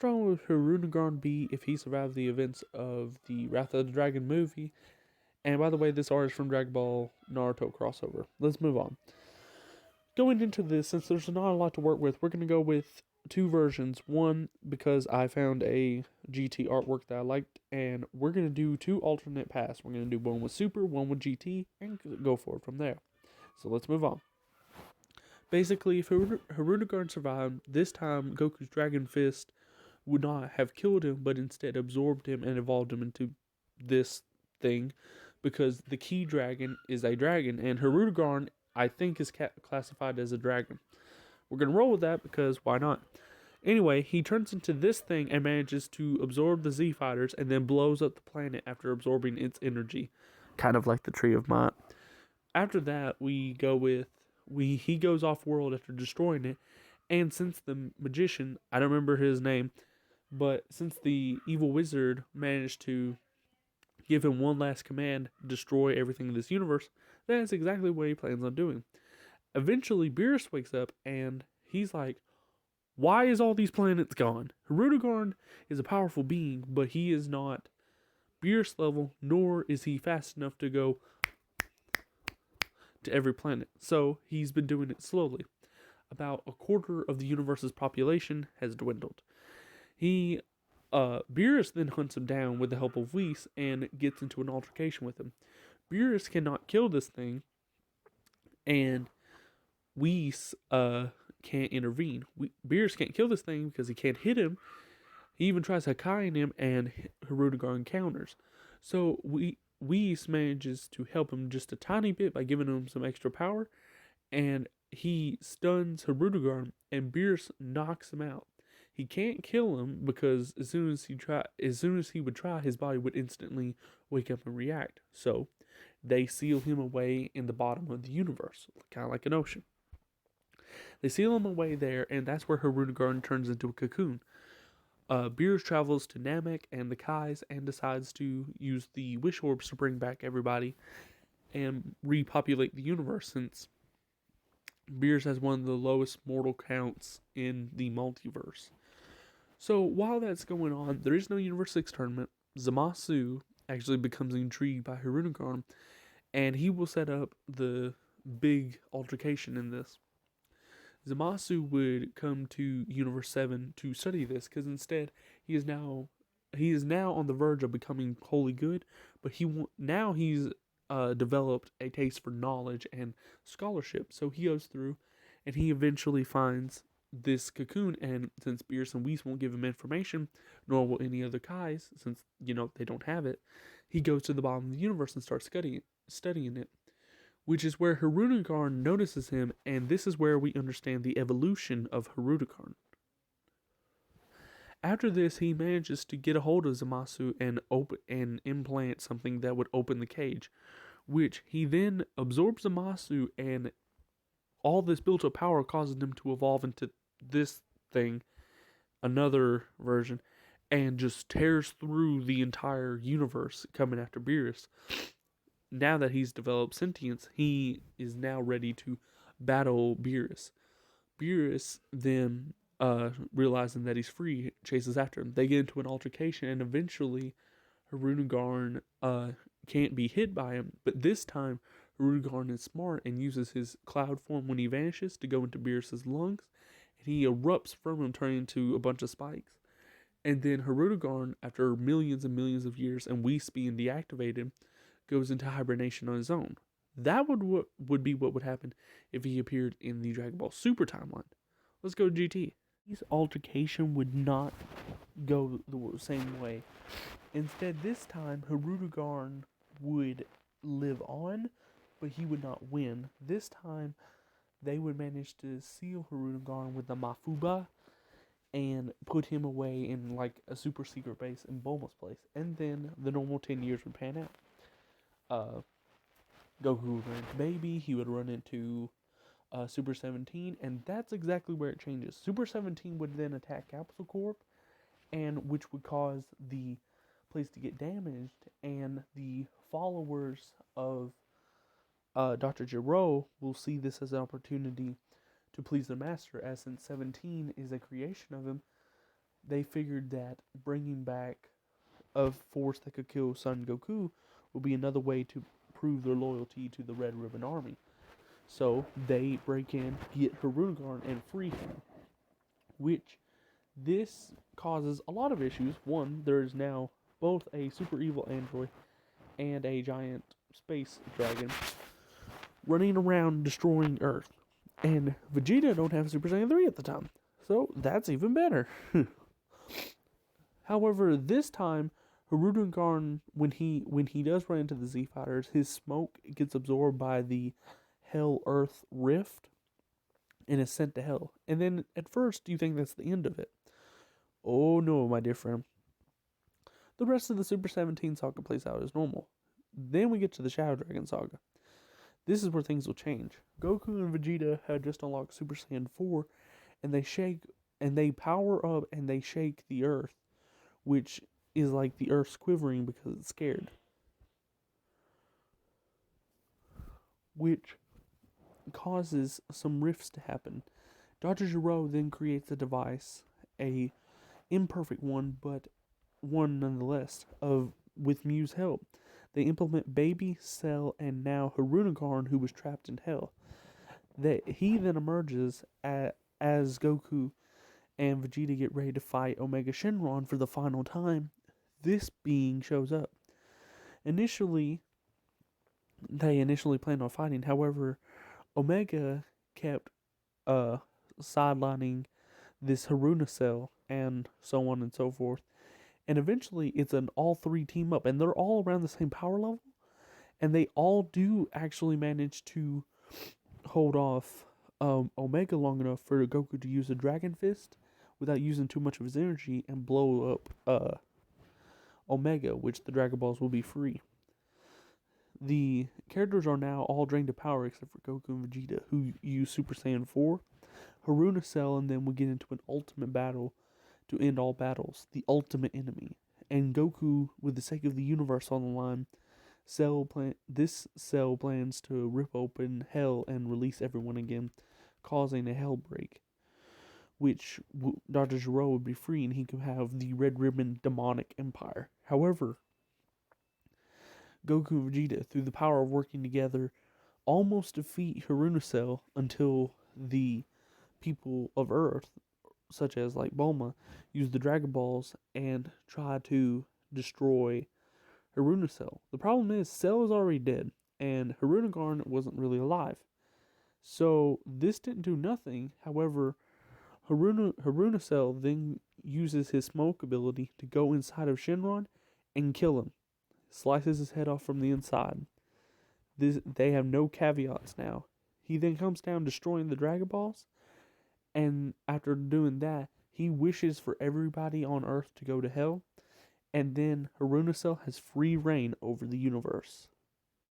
strong would hyruiniguarn be if he survived the events of the Wrath of the Dragon movie? And by the way, this art is from Dragon Ball Naruto crossover. Let's move on. Going into this, since there's not a lot to work with, we're going to go with two versions. One, because I found a GT artwork that I liked, and we're going to do two alternate paths. We're going to do one with Super, one with GT, and go forward from there. So let's move on. Basically, if hyruiniguarn survived, this time Goku's Dragon Fist would not have killed him, but instead absorbed him and evolved him into this thing, because the key dragon is a dragon, and hyruiniguarn, I think, is classified as a dragon. We're going to roll with that because why not? Anyway, he turns into this thing and manages to absorb the Z Fighters and then blows up the planet after absorbing its energy. Kind of like the Tree of Might. After that, he goes off world after destroying it, and since the magician, I don't remember his name, but since the evil wizard managed to give him one last command, destroy everything in this universe, that's exactly what he plans on doing. Eventually, Beerus wakes up and he's like, why is all these planets gone? hyruiniguarn is a powerful being, but he is not Beerus level, nor is he fast enough to go to every planet. So he's been doing it slowly. About a quarter of the universe's population has dwindled. Beerus then hunts him down with the help of Whis and gets into an altercation with him. Beerus cannot kill this thing, and Whis can't intervene. Beerus can't kill this thing because he can't hit him. He even tries Hakkaiing him, and hyruiniguarn counters. So Whis manages to help him just a tiny bit by giving him some extra power, and he stuns hyruiniguarn, and Beerus knocks him out. He can't kill him because as soon as he would try, his body would instantly wake up and react. So they seal him away in the bottom of the universe, kind of like an ocean. They seal him away there, and that's where hyruiniguarn turns into a cocoon. Beerus travels to Namek and the Kais and decides to use the wish orbs to bring back everybody and repopulate the universe, since Beerus has one of the lowest mortal counts in the multiverse. So while that's going on, there is no Universe 6 tournament. Zamasu actually becomes intrigued by hyruiniguarn, and he will set up the big altercation in this. Zamasu would come to Universe 7 to study this, because instead he is now on the verge of becoming wholly good, but he's developed a taste for knowledge and scholarship. So he goes through, and he eventually finds this cocoon, and since Beerus and Whis won't give him information, nor will any other Kais, since they don't have it, he goes to the bottom of the universe and starts studying it, which is where hyruiniguarn notices him, and this is where we understand the evolution of hyruiniguarn. After this, he manages to get a hold of Zamasu and implant something that would open the cage, which he then absorbs Zamasu, and all this built-up power causes him to evolve into this thing, another version, and just tears through the entire universe, coming after Beerus. Now that he's developed sentience, he is now ready to battle Beerus. Beerus then, realizing that he's free, chases after him. They get into an altercation, and eventually hyruiniguarn can't be hit by him, but this time hyruiniguarn is smart and uses his cloud form when he vanishes to go into Beerus' lungs, and he erupts from him, turning into a bunch of spikes. And then hyruiniguarn, after millions and millions of years and Whis being deactivated, goes into hibernation on his own. That would be what would happen if he appeared in the Dragon Ball Super timeline. Let's go to GT. His altercation would not go the same way. Instead, this time, hyruiniguarn would live on, but he would not win. This time, they would manage to seal hyruiniguarn with the Mafuba and put him away in like a super secret base in Bulma's place. And then the normal 10 years would pan out. Goku would run into Baby, he would run into Super 17, and that's exactly where it changes. Super 17 would then attack Capsule Corp, and which would cause the place to get damaged, and the followers of Dr. Gero will see this as an opportunity to please their master, as since 17 is a creation of him, they figured that bringing back a force that could kill Son Goku would be another way to prove their loyalty to the Red Ribbon Army. So they break in, get hyruiniguarn, and free him. Which this causes a lot of issues. One, there is now both a super evil android and a giant space dragon running around destroying Earth. And Vegeta don't have Super Saiyan 3 at the time. So that's even better. However, this time, hyruiniguarn, when he does run into the Z Fighters, his smoke gets absorbed by the Hell-Earth rift and is sent to Hell. And then, at first, you think that's the end of it. Oh no, my dear friend. The rest of the Super 17 saga plays out as normal. Then we get to the Shadow Dragon saga. This is where things will change. Goku and Vegeta had just unlocked Super Saiyan 4, and they power up and they shake the Earth, which is like the Earth's quivering because it's scared. Which causes some rifts to happen. Dr. Gero then creates a device, a imperfect one, but one nonetheless, with Mew's help. They implement Baby, Cell, and now hyruiniguarn, who was trapped in Hell. He then emerges as Goku and Vegeta get ready to fight Omega Shenron for the final time. This being shows up. They initially planned on fighting. However, Omega kept sidelining this Cell and so on and so forth. And eventually, it's an all three team up, and they're all around the same power level, and they all do actually manage to hold off Omega long enough for Goku to use a Dragon Fist without using too much of his energy and blow up Omega, which the Dragon Balls will be free. The characters are now all drained of power except for Goku and Vegeta, who use Super Saiyan 4, Cell, and then we get into an ultimate battle to end all battles, the ultimate enemy. And Goku, with the sake of the universe on the line, this Cell plans to rip open Hell and release everyone again, causing a Hell break, which Dr. Gero would be free and he could have the Red Ribbon demonic empire. However, Goku and Vegeta, through the power of working together, almost defeat Cell until the people of Earth, such as like Bulma, use the Dragon Balls and try to destroy Cell. The problem is Cell is already dead, and hyruiniguarn wasn't really alive. So this didn't do nothing. However, Cell then uses his smoke ability to go inside of Shenron and kill him. Slices his head off from the inside. They have no caveats now. He then comes down destroying the Dragon Balls, and after doing that, he wishes for everybody on Earth to go to Hell, and then Cell has free reign over the universe.